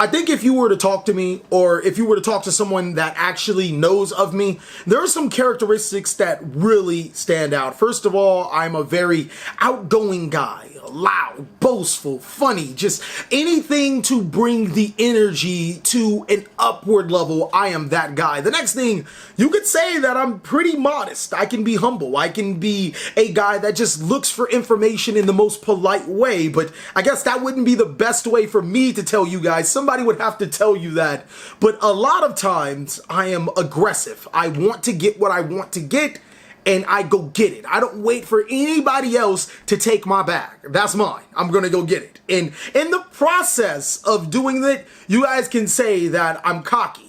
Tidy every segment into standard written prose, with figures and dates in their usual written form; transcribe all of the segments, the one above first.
I think if you were to talk to me, or if you were to talk to someone that actually knows of me, there are some characteristics that really stand out. First of all, I'm a very outgoing guy, loud, boastful, funny, just anything to bring the energy to an upward level. I am that guy. The next thing, you could say that I'm pretty modest. I can be humble. I can be a guy that just looks for information in the most polite way, but I guess that wouldn't be the best way for me to tell you guys. Somebody would have to tell you that. But a lot of times I am aggressive. I want to get what I want to get, and I go get it. I don't wait for anybody else to take my bag. That's mine. I'm gonna go get it. And in the process of doing that, you guys can say that I'm cocky.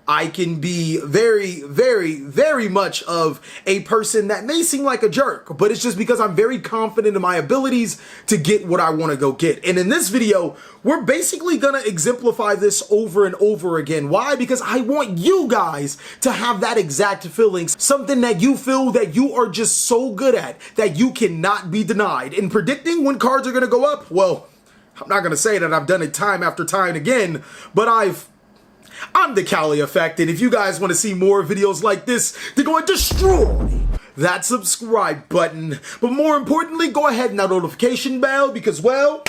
I can be very, very, very much of a person that may seem like a jerk, but it's just because I'm very confident in my abilities to get what I want to go get. And in this video, we're basically going to exemplify this over and over again. Why? Because I want you guys to have that exact feeling, something that you feel that you are just so good at that you cannot be denied. In predicting when cards are going to go up, well, I'm not going to say that I've done it time after time again, but I'm TheCaliEffect, and if you guys want to see more videos like this, then go and destroy that subscribe button. But more importantly, go ahead and that notification bell, because, well,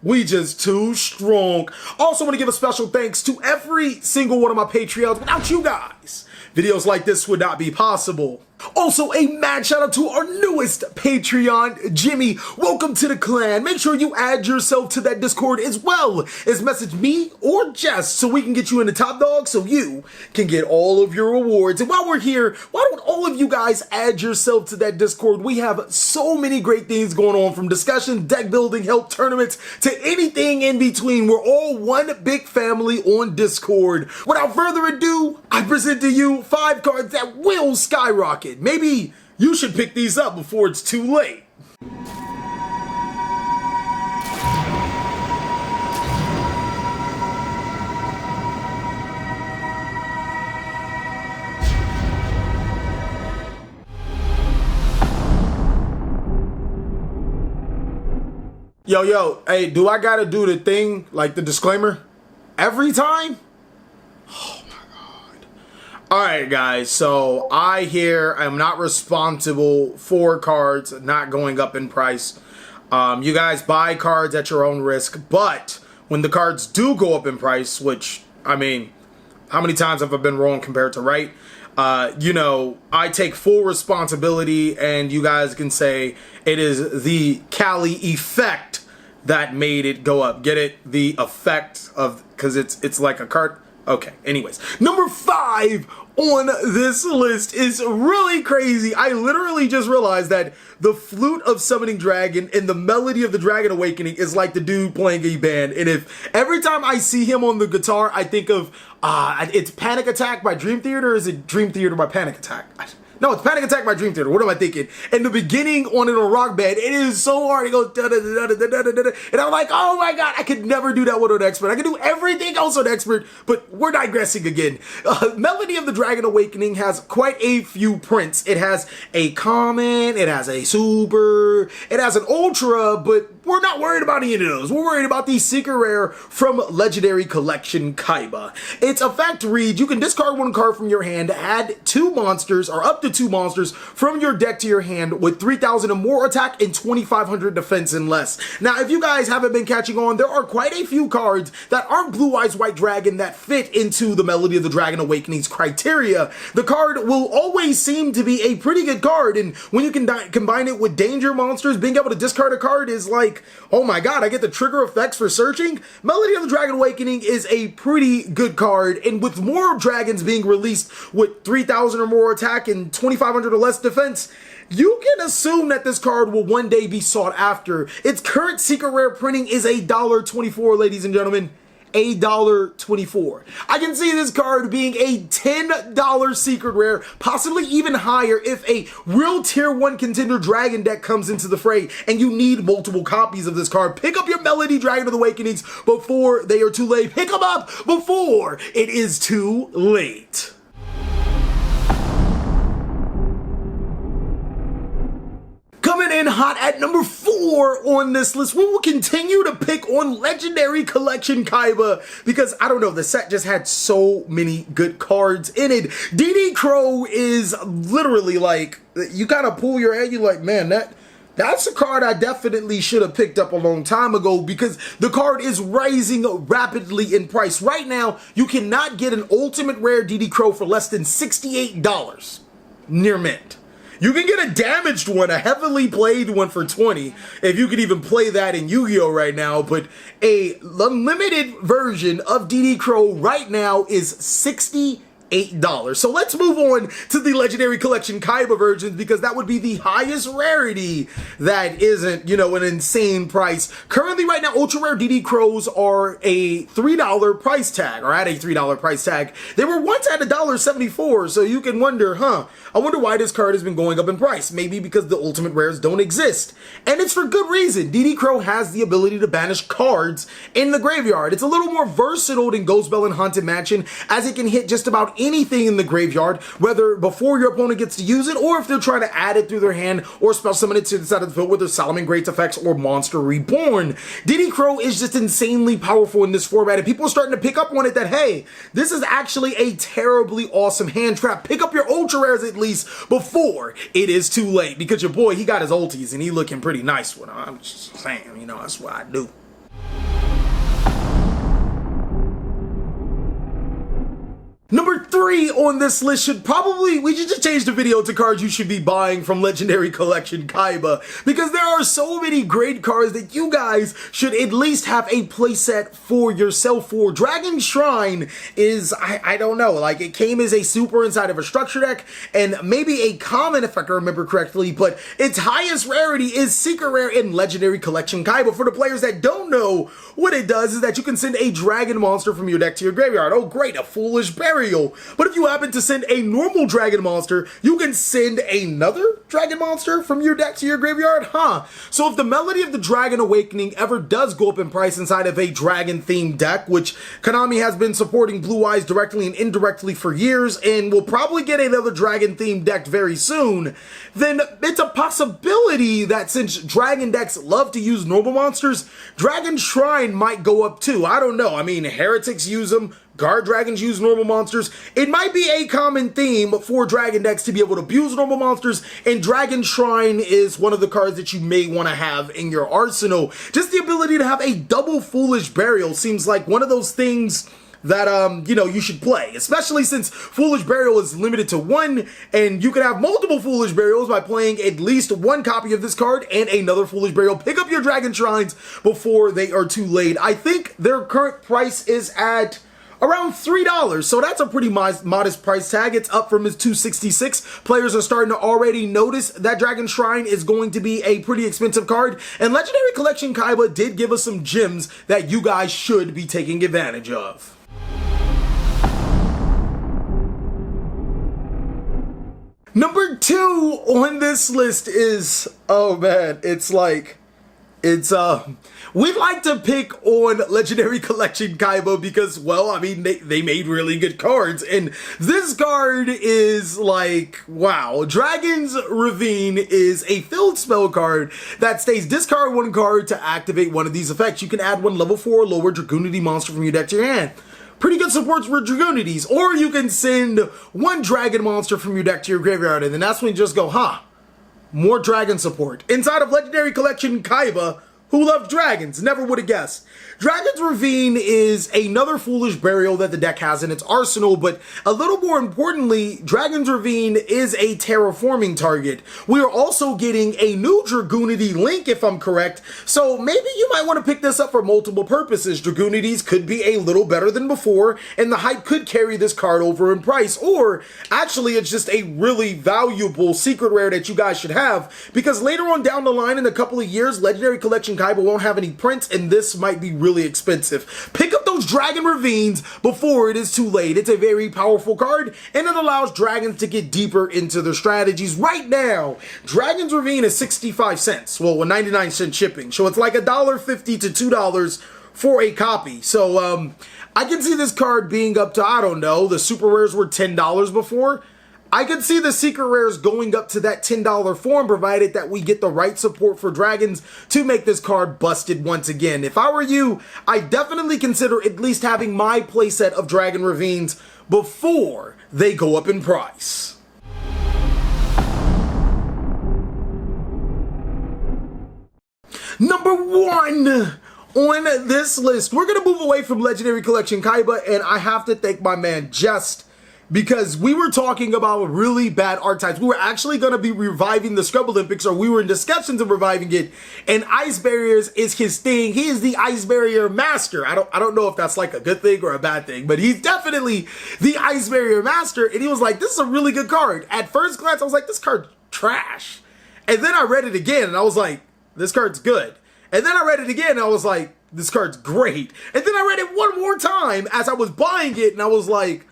we just too strong. Also want to give a special thanks to every single one of my Patreons. Without you guys, videos like this would not be possible. Also, a mad shout out to our newest Patreon, Jimmy. Welcome to the clan. Make sure you add yourself to that Discord as well as message me or Jess so we can get you in the top dog so you can get all of your rewards. And while we're here, why don't all of you guys add yourself to that Discord? We have so many great things going on, from discussion, deck building, help, tournaments, to anything in between. We're all one big family on Discord. Without further ado, I present to you 5 cards that will skyrocket. Maybe you should pick these up before it's too late. Yo, hey, do I gotta do the thing, like the disclaimer, every time? Alright guys, so I am not responsible for cards not going up in price. You guys buy cards at your own risk, but when the cards do go up in price, which, I mean, how many times have I been wrong compared to right? You know, I take full responsibility, and you guys can say it is the TheCaliEffect that made it go up. Get it? The effect of, because it's like a card. Okay, anyways, number 5 on this list is really crazy. I literally just realized that the Flute of Summoning Dragon and the Melody of the Dragon Awakening is like the dude playing a band. And if every time I see him on the guitar, I think of, it's Panic Attack by Dream Theater, or is it Dream Theater by Panic Attack? No, it's Panic Attack by Dream Theater. What am I thinking? In the beginning on a rock band, it is so hard. It goes da da da da da da da da, and I'm like, oh my god, I could never do that with an expert. I could do everything else on expert, but we're digressing again. Melody of the Dragon Awakening has quite a few prints. It has a common, it has a super, it has an ultra, but we're not worried about any of those. We're worried about the secret rare from Legendary Collection Kaiba. Its effect reads: you can discard 1 card from your hand, add 2 monsters, or up to 2 monsters from your deck to your hand with 3,000 or more attack and 2,500 defense and less. Now, if you guys haven't been catching on, there are quite a few cards that aren't Blue Eyes White Dragon that fit into the Melody of the Dragon Awakening's criteria. The card will always seem to be a pretty good card, and when you can combine it with danger monsters, being able to discard a card is like, oh my god, I get the trigger effects for searching. Melody of the Dragon Awakening is a pretty good card, and with more dragons being released with 3,000 or more attack and 2,500 or less defense, you can assume that this card will one day be sought after. Its current secret rare printing is $1.24, ladies and gentlemen. $1.24. I can see this card being a $10 secret rare, possibly even higher if a real tier 1 contender dragon deck comes into the fray and you need multiple copies of this card. Pick up your Melody Dragon of the Awakenings before they are too late. Pick them up before it is too late. Coming in hot at number 4 on this list, we will continue to pick on Legendary Collection Kaiba because, I don't know, the set just had so many good cards in it. DD Crow is literally like, you kind of pull your head, you're like, man, that's a card I definitely should have picked up a long time ago because the card is rising rapidly in price. Right now, you cannot get an Ultimate Rare DD Crow for less than $68 near mint. You can get a damaged one, a heavily played one for 20, if you could even play that in Yu-Gi-Oh right now, but a limited version of DD Crow right now is $68. So let's move on to the Legendary Collection Kaiba versions because that would be the highest rarity that isn't, you know, an insane price. Currently right now, Ultra Rare DD Crows are a $3 price tag, or at a $3 price tag. They were once at $1.74, so you can wonder, I wonder why this card has been going up in price. Maybe because the Ultimate Rares don't exist. And it's for good reason. DD Crow has the ability to banish cards in the graveyard. It's a little more versatile than Ghost Bell and Haunted Mansion, as it can hit just about anything in the graveyard, whether before your opponent gets to use it, or if they're trying to add it through their hand, or spell summon it to the side of the field with their Solomon Greats effects or Monster Reborn. DD Crow is just insanely powerful in this format, and people are starting to pick up on it that, hey, this is actually a terribly awesome hand trap. Pick up your Ultra Rares at least before it is too late, because your boy, he got his ultis, and he looking pretty nice with them. I'm just saying, you know, that's what I do. Number 3 on this list we should just change the video to cards you should be buying from Legendary Collection Kaiba, because there are so many great cards that you guys should at least have a playset for yourself for. Dragon Shrine is, I don't know, like it came as a super inside of a structure deck, and maybe a common if I can remember correctly, but its highest rarity is Secret Rare in Legendary Collection Kaiba. For the players that don't know, what it does is that you can send a dragon monster from your deck to your graveyard. Oh great, a Foolish Burial. But if you happen to send a normal dragon monster, you can send another dragon monster from your deck to your graveyard, So if the Melody of the Dragon Awakening ever does go up in price inside of a dragon-themed deck, which Konami has been supporting Blue Eyes directly and indirectly for years, and will probably get another dragon-themed deck very soon, then it's a possibility that since dragon decks love to use normal monsters, Dragon Shrine might go up too. I don't know. I mean, Heretics use them. Guard Dragons use normal monsters. It might be a common theme for dragon decks to be able to abuse normal monsters, and Dragon Shrine is one of the cards that you may want to have in your arsenal. Just the ability to have a double Foolish Burial seems like one of those things that, you know, you should play, especially since Foolish Burial is limited to 1, and you can have multiple Foolish Burials by playing at least 1 copy of this card and another Foolish Burial. Pick up your Dragon Shrines before they are too late. I think their current price is at around $3, so that's a pretty modest price tag. It's up from his $266. Players are starting to already notice that Dragon Shrine is going to be a pretty expensive card, and Legendary Collection Kaiba did give us some gems that you guys should be taking advantage of. Number 2 on this list is, oh man, we'd like to pick on Legendary Collection Kaiba because, well, I mean, they made really good cards, and this card is like, wow. Dragon's Ravine is a field spell card that states discard 1 card to activate one of these effects. You can add 1 level 4 or lower Dragoonity monster from your deck to your hand. Pretty good support for Dragoonities. Or you can send 1 dragon monster from your deck to your graveyard, and then that's when you just go, more dragon support. Inside of Legendary Collection Kaiba, who loves dragons? Never would have guessed. Dragon's Ravine is another Foolish Burial that the deck has in its arsenal, but a little more importantly, Dragon's Ravine is a terraforming target. We are also getting a new Dragoonity link, if I'm correct, so maybe you might want to pick this up for multiple purposes. Dragoonities could be a little better than before, and the hype could carry this card over in price, or actually it's just a really valuable secret rare that you guys should have, because later on down the line in a couple of years, Legendary Collection Kaiba won't have any prints, and this might be really expensive. Pick up those Dragon Ravines before it is too late. It's a very powerful card, and it allows dragons to get deeper into their strategies. Right now, Dragon's Ravine is 65 cents. Well, with 99-cent shipping. So it's like $1.50 to $2 for a copy. So, I can see this card being up to, I don't know, the super rares were $10 before. I could see the secret rares going up to that $10 form, provided that we get the right support for dragons to make this card busted once again. If I were you, I definitely consider at least having my playset of Dragon Ravines before they go up in price. Number 1 on this list, we're going to move away from Legendary Collection Kaiba, and I have to thank my man Just, because we were talking about really bad archetypes. We were actually going to be reviving the Scrub Olympics, or we were in discussions of reviving it, and Ice Barriers is his thing. He is the Ice Barrier Master. I don't know if that's like a good thing or a bad thing, but he's definitely the Ice Barrier Master, and he was like, this is a really good card. At first glance, I was like, this card's trash. And then I read it again, and I was like, this card's good. And then I read it again, and I was like, this card's great. And then I read it one more time as I was buying it, and I was like,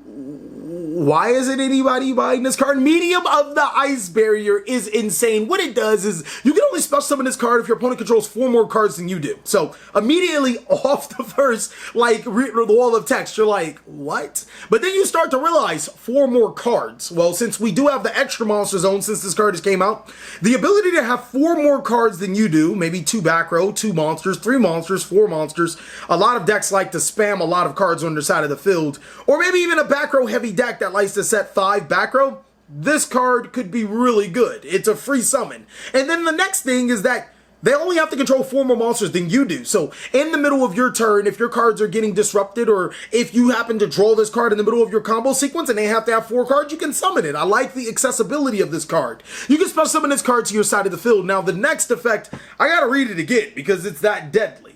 why isn't anybody buying this card? Medium of the Ice Barrier is insane. What it does is you can only special summon this card if your opponent controls 4 more cards than you do. So immediately off the first the wall of text, you're like, what? But then you start to realize 4 more cards. Well, since we do have the extra monster zone since this card just came out, the ability to have 4 more cards than you do, maybe 2 back row, 2 monsters, 3 monsters, 4 monsters. A lot of decks like to spam a lot of cards on their side of the field, or maybe even a back row heavy deck that likes to set 5 back row. This card could be really good. It's a free summon. And then the next thing is that they only have to control 4 more monsters than you do. So in the middle of your turn, if your cards are getting disrupted, or if you happen to draw this card in the middle of your combo sequence and they have to have 4 cards, you can summon it. I like the accessibility of this card. You can special summon this card to your side of the field. Now the next effect, I gotta read it again because it's that deadly.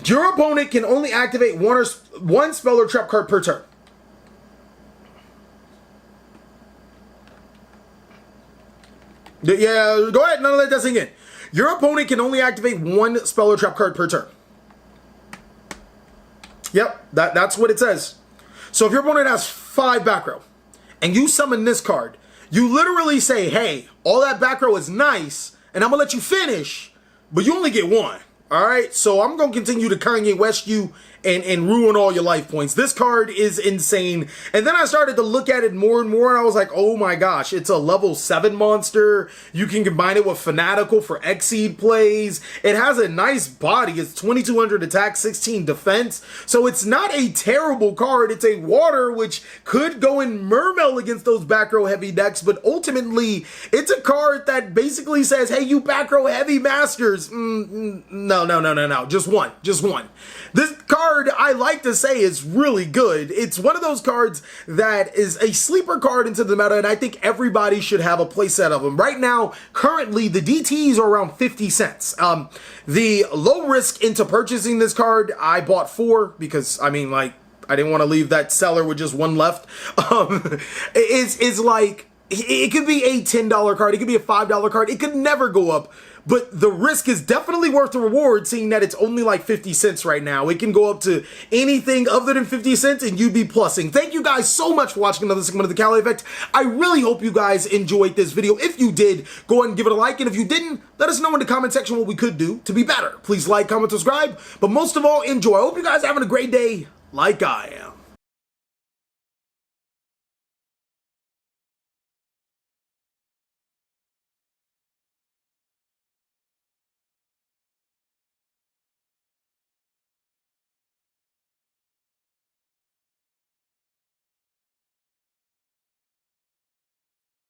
Your opponent can only activate one spell or trap card per turn. Yeah, go ahead, none of that sink in. Your opponent can only activate 1 spell or trap card per turn. Yep, that's what it says. So if your opponent has 5 back row, and you summon this card, you literally say, hey, all that back row is nice, and I'm going to let you finish, but you only get 1. Alright, so I'm going to continue to Kanye West you and ruin all your life points. This card is insane. And then I started to look at it more and more, and I was like, oh my gosh, it's a level 7 monster. You can combine it with Fanatical for Exceed plays. It has a nice body. It's 2200 attack, 16 defense. So it's not a terrible card. It's a water, which could go in Mermail against those back row heavy decks, but ultimately, it's a card that basically says, hey, you back row heavy masters. No. Just one. This card, I like to say, is really good. It's one of those cards that is a sleeper card into the meta, and I think everybody should have a playset of them. Right now, currently, the DTs are around 50 cents. The low risk into purchasing this card, I bought 4 because, I mean, like, I didn't want to leave that seller with just 1 left. It's like, it could be a $10 card, it could be a $5 card, it could never go up. But the risk is definitely worth the reward, seeing that it's only like 50 cents right now. It can go up to anything other than 50 cents and you'd be plussing. Thank you guys so much for watching another segment of The Cali Effect. I really hope you guys enjoyed this video. If you did, go ahead and give it a like. And if you didn't, let us know in the comment section what we could do to be better. Please like, comment, subscribe. But most of all, enjoy. I hope you guys are having a great day like I am.